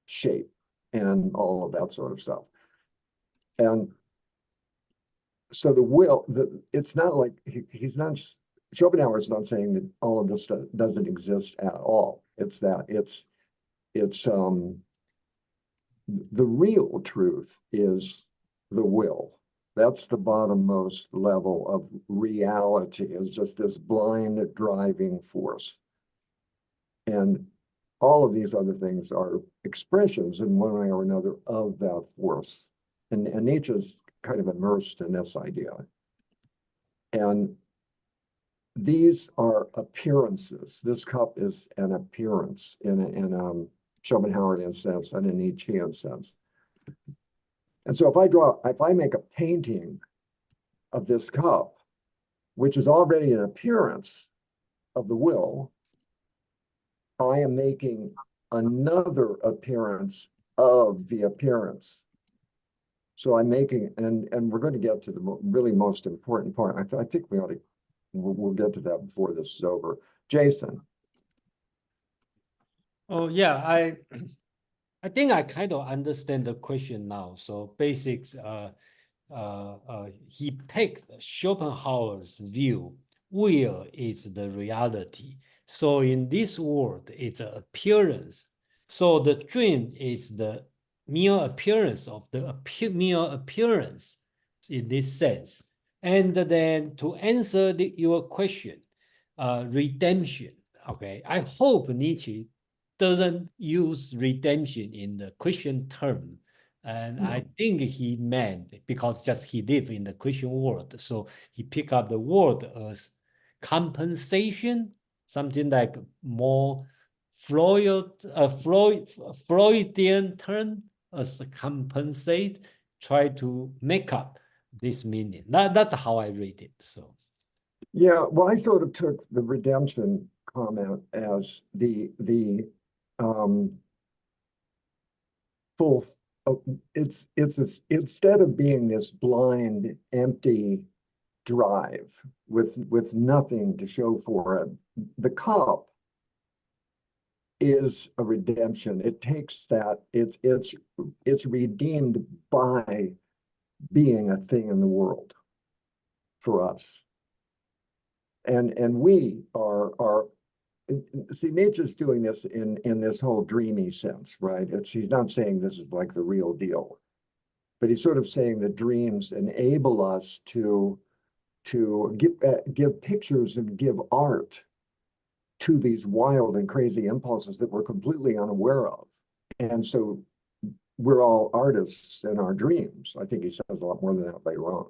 shape and all of that sort of stuff. And so the will, it's not like he's not, Schopenhauer is not saying that all of this stuff doesn't exist at all. It's that it's the real truth is the will. That's the bottommost level of reality, is just this blind driving force. And all of these other things are expressions in one way or another of that force. And Nietzsche's kind of immersed in this idea. And these are appearances. This cup is an appearance in a Schopenhauerian sense and a Nietzschean sense. And so if I make a painting of this cup, which is already an appearance of the will, I am making another appearance of the appearance. So I'm making, and we're going to get to the really most important part. I think we'll get to that before this is over. Jason. Oh yeah, I think I kind of understand the question now. So basics, he takes Schopenhauer's view, will is the reality. So in this world, it's an appearance. So the dream is the mere appearance of the mere appearance in this sense. And then to answer your question, redemption, okay, I hope Nietzsche doesn't use redemption in the Christian term. And I think he meant, because just he lived in the Christian world, so he picked up the word as compensation, something like more Freudian term as compensate, try to make up this meaning. That's how I read it. So yeah, well, I sort of took the redemption comment as the full. It's instead of being this blind, empty drive with nothing to show for it, the cup is a redemption. It takes that, it's redeemed by being a thing in the world for us. And we are see, Nietzsche's doing this in this whole dreamy sense, right? He's not saying this is like the real deal, but he's sort of saying that dreams enable us to give pictures and give art to these wild and crazy impulses that we're completely unaware of. And so we're all artists in our dreams. I think he says a lot more than that later on.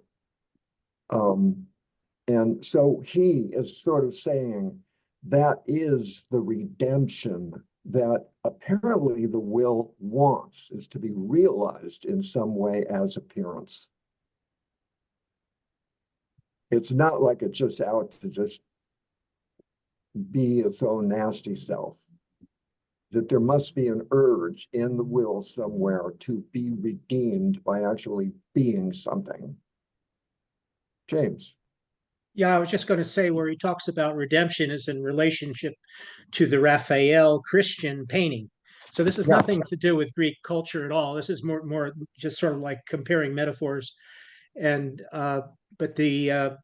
And so he is sort of saying that is the redemption that apparently the will wants, is to be realized in some way as appearance. It's not like it's just out to just be its own nasty self. That there must be an urge in the will somewhere to be redeemed by actually being something. James. Yeah, I was just going to say where he talks about redemption is in relationship to the Raphael Christian painting. So this is Yeah. nothing to do with Greek culture at all. This is more just sort of like comparing metaphors. And but the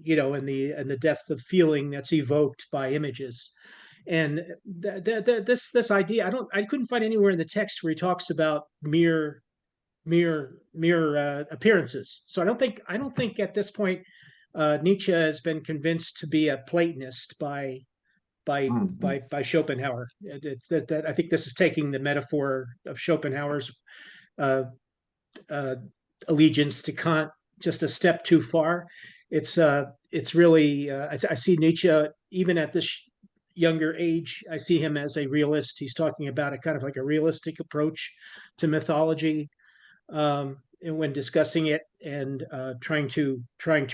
you know, in the depth of feeling that's evoked by images. And this idea, I couldn't find anywhere in the text where he talks about mere appearances. So I don't think at this point Nietzsche has been convinced to be a Platonist by Schopenhauer. That I think this is taking the metaphor of Schopenhauer's allegiance to Kant just a step too far. It's really I see Nietzsche even at this younger age. I see him as a realist. He's talking about a kind of like a realistic approach to mythology. And when discussing it and trying to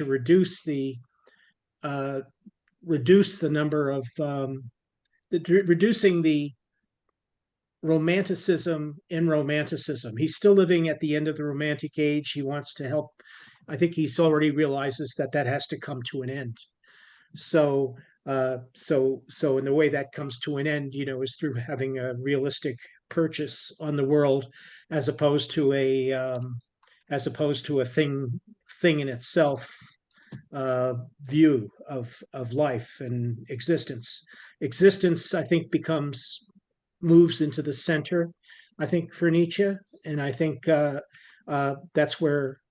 reduce the number of reducing the romanticism in romanticism. He's still living at the end of the Romantic age. He wants to help. I think he's already realizes that has to come to an end. So in the way that comes to an end, you know, is through having a realistic purchase on the world, as opposed to a thing in itself view of life and existence. Existence, I think, moves into the center, I think, for Nietzsche, and I think that's where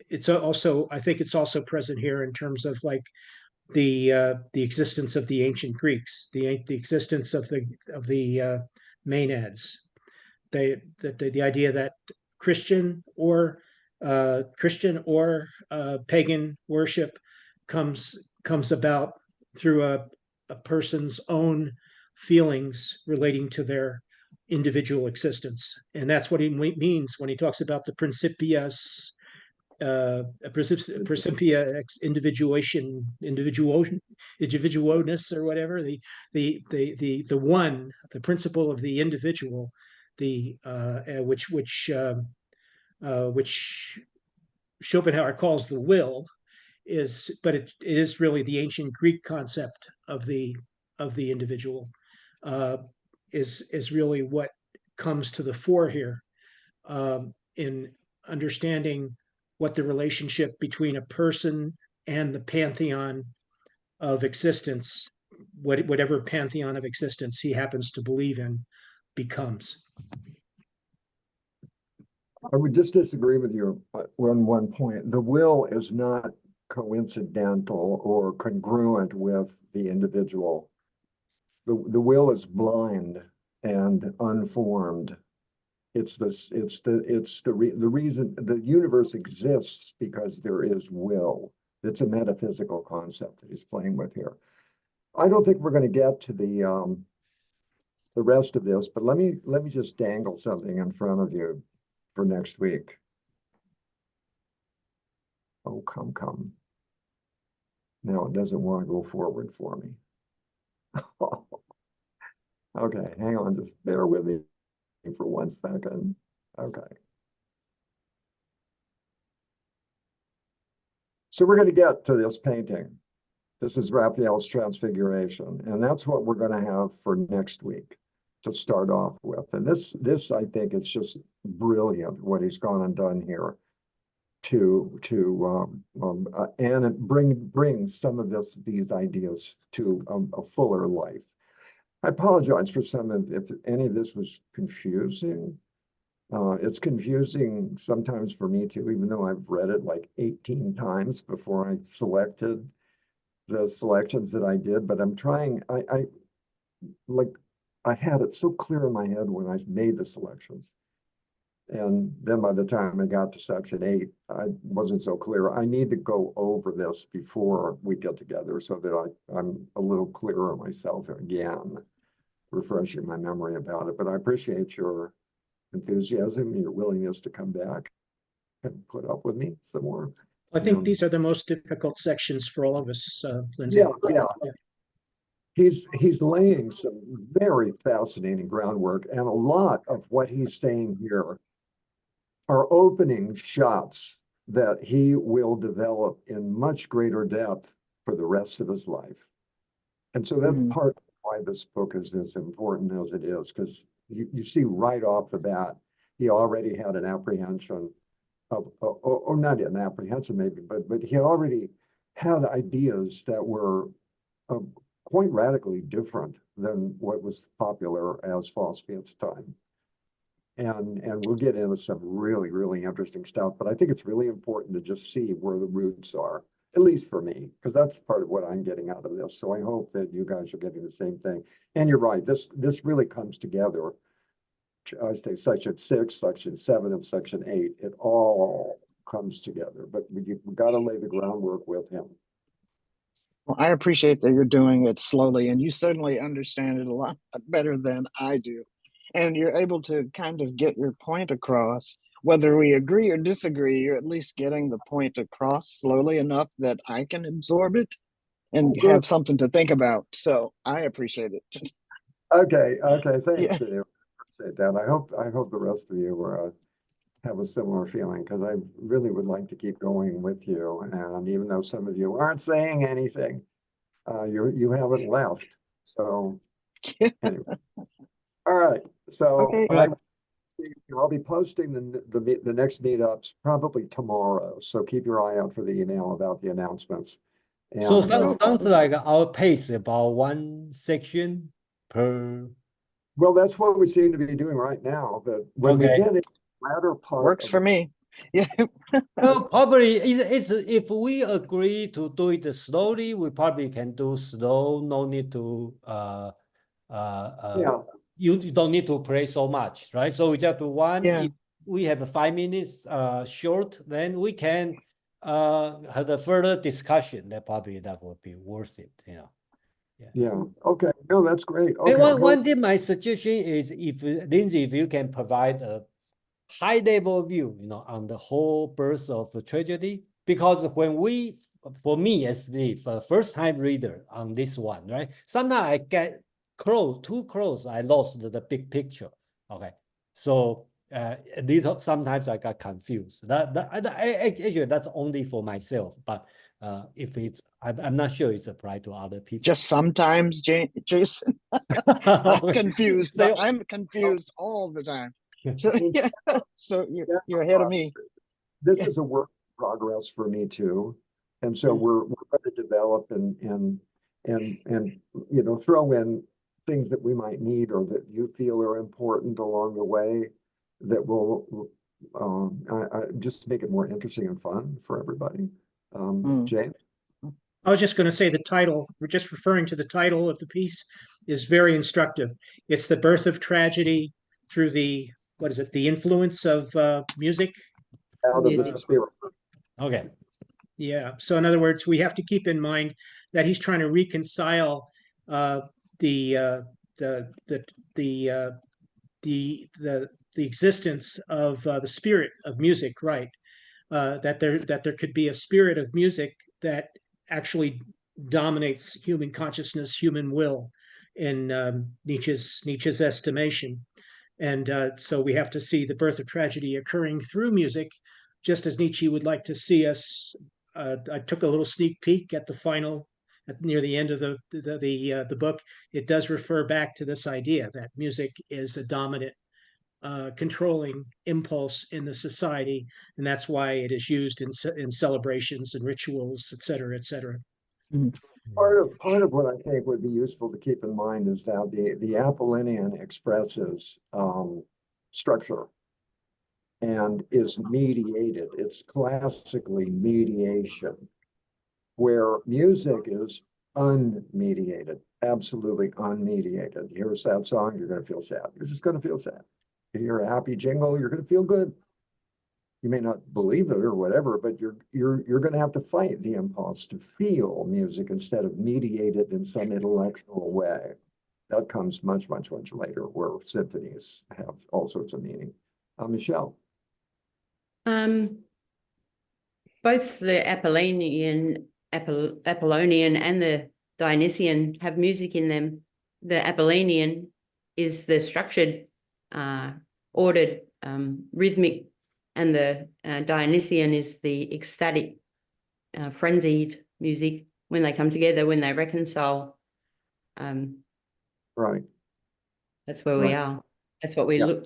it's also, I think it's also present here in terms of like the existence of the ancient Greeks, the existence of the maenads, the idea that Christian or pagan worship comes about through a person's own feelings relating to their individual existence. And that's what he means when he talks about the principia ex individualness, or whatever, the one, the principle of the individual, which Schopenhauer calls the will, but it is really the ancient Greek concept of the individual, is really what comes to the fore here, in understanding what the relationship between a person and the pantheon of existence, whatever pantheon of existence he happens to believe in, becomes. I would just disagree with you on one point. The will is not coincidental or congruent with the individual. The will is blind and unformed. It's the reason the universe exists, because there is will. It's a metaphysical concept that he's playing with here. I don't think we're going to get to the rest of this, but let me just dangle something in front of you for next week. Oh, come. No, it doesn't want to go forward for me. Okay, hang on, just bear with me for 1 second. Okay. So we're going to get to this painting. This is Raphael's Transfiguration, and that's what we're going to have for next week to start off with. And this I think is just brilliant what he's gone and done here to and bring some of these ideas to a fuller life. I apologize for if any of this was confusing. It's confusing sometimes for me too, even though I've read it like 18 times before I selected the selections that I did, but I'm trying, I had it so clear in my head when I made the selections. And then by the time I got to section 8, I wasn't so clear. I need to go over this before we get together so that I'm a little clearer myself again, refreshing my memory about it. But I appreciate your enthusiasm and your willingness to come back and put up with me some more. I think these are the most difficult sections for all of us, Lindsay. Yeah. He's laying some very fascinating groundwork, and a lot of what he's saying here are opening shots that he will develop in much greater depth for the rest of his life. And so that's part of why this book is as important as it is, because you see right off the bat, he already had an apprehension of, or not an apprehension maybe, but he already had ideas that were quite radically different than what was popular as philosophy at the time. And we'll get into some really, really interesting stuff, but I think it's really important to just see where the roots are, at least for me, because that's part of what I'm getting out of this. So I hope that you guys are getting the same thing. And you're right, this really comes together. I say section 6, section 7, and section 8, it all comes together, but we've got to lay the groundwork with him. Well, I appreciate that you're doing it slowly, and you certainly understand it a lot better than I do. And you're able to kind of get your point across. Whether we agree or disagree, you're at least getting the point across slowly enough that I can absorb it and have something to think about. So I appreciate it. Okay, thanks. Yeah. I appreciate that. I hope the rest of you have a similar feeling, because I really would like to keep going with you. And even though some of you aren't saying anything, you haven't left. So anyway, all right. So Okay. I'll be posting the next meetups probably tomorrow. So keep your eye out for the email about the announcements. And, So sounds like our pace about one section per. well, that's what we seem to be doing right now. But when we get in the latter part, Works for me. Yeah. Well, probably it's if we agree to do it slowly, we probably can do slow. No need to yeah. You don't need to play so much, right? So we just do one. Yeah. If we have 5 minutes short, then we can have a further discussion. That would be worth it, you know. Yeah. Okay. No, that's great. Okay. And one thing, my suggestion is, if Lindsay, if you can provide a high level view, you know, on the whole birth of a tragedy, because when for me as the first time reader on this one, right? Sometimes I get too close, I lost the big picture. Okay, so sometimes I got confused. Actually, that's only for myself, but if I'm not sure it's applied to other people. Just sometimes, Jason. I'm confused. So, I'm confused all the time. So, yeah. So you're ahead of me. This is a work in progress for me too. And so we're going to develop and you know, throw in things that we might need or that you feel are important along the way that will just make it more interesting and fun for everybody. James? I was just going to say the title, we're just referring to the title of the piece, is very instructive. It's the birth of tragedy through the, what is it, the influence of music? Out of the spirit. okay. Yeah. So in other words, we have to keep in mind that he's trying to reconcile the existence of the spirit of music, right? That there could be a spirit of music that actually dominates human consciousness, human will, in Nietzsche's estimation. And so we have to see the birth of tragedy occurring through music, just as Nietzsche would like to see us. I took a little sneak peek at the final, near the end of the book. It does refer back to this idea that music is a dominant, controlling impulse in the society, and that's why it is used in celebrations and rituals, et cetera, et cetera. Part of what I think would be useful to keep in mind is that the Apollinian expresses structure and is mediated. It's classically mediation, where music is unmediated, absolutely unmediated. You hear a sad song, you're going to feel sad. You're just going to feel sad. You hear a happy jingle, you're going to feel good. You may not believe it or whatever, but you're going to have to fight the impulse to feel music instead of mediate it in some intellectual way. That comes much, much, much later, where symphonies have all sorts of meaning. Michelle. Both the Apollonian and the Dionysian have music in them. The Apollonian is the structured, ordered, rhythmic, and the Dionysian is the ecstatic, frenzied music when they come together, when they reconcile. Right. That's where we Right. are. That's what we Yeah. look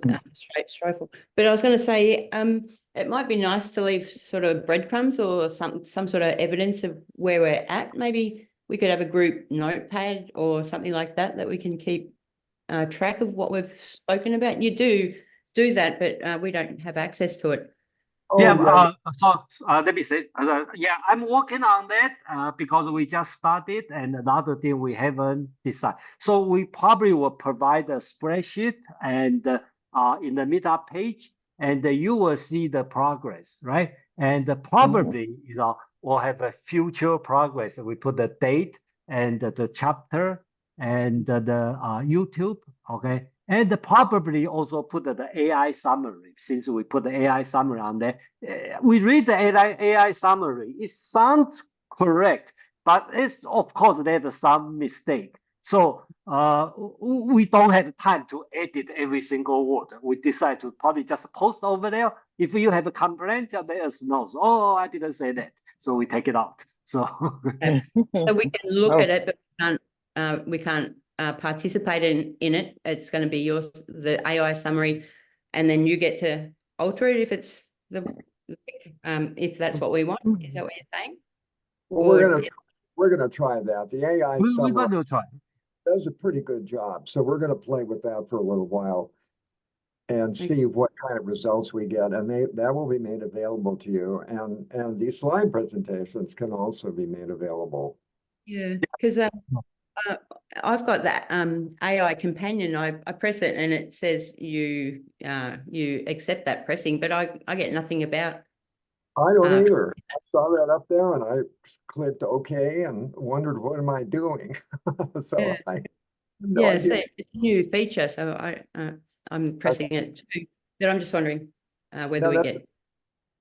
strive for. But I was going to say, it might be nice to leave sort of breadcrumbs or some sort of evidence of where we're at. Maybe we could have a group notepad or something like that we can keep track of what we've spoken about. You do that, but we don't have access to it. Oh, Yeah, so let me say, yeah, I'm working on that because we just started, and another thing we haven't decided. So we probably will provide a spreadsheet and in the meetup page, and you will see the progress, right? And probably, you know, we'll have a future progress. We put the date and the chapter and the YouTube, okay? And probably also put the AI summary, since we put the AI summary on there. We read the AI summary. It sounds correct, but it's, of course, there's some mistake. So we don't have time to edit every single word. We decide to probably just post over there. If you have a complaint, just let us know. So, oh, I didn't say that. So we take it out. So, So we can look Oh. at it, but we can't participate in it. It's going to be the AI summary, and then you get to alter it if it's if that's what we want. Is that what you're saying? Well, we're gonna try that. The AI we're summary going to try. does a pretty good job, so we're gonna play with that for a little while and see what kind of results we get, and that will be made available to you. And these slide presentations can also be made available. Yeah, because I've got that AI companion. I press it and it says you accept that pressing, but I get nothing about. I don't either. I saw that up there and I clicked OK and wondered, what am I doing? So Yeah. I have no Yeah, idea. so it's a new feature, so I'm pressing it too. But I'm just wondering whether we get.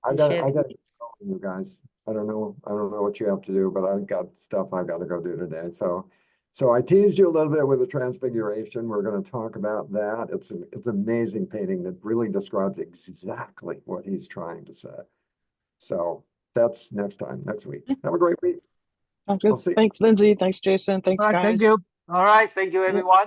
I and got share to the- get going, you guys. I don't know what you have to do, but I've got stuff I got to go do today. So I teased you a little bit with the Transfiguration. We're going to talk about that. It's an amazing painting that really describes exactly what he's trying to say. So that's next week. Have a great week. Sounds good. I'll see you. Thanks, Lindsay. Thanks, Jason. Thanks, All right, guys. thank you. All right, thank you, everyone.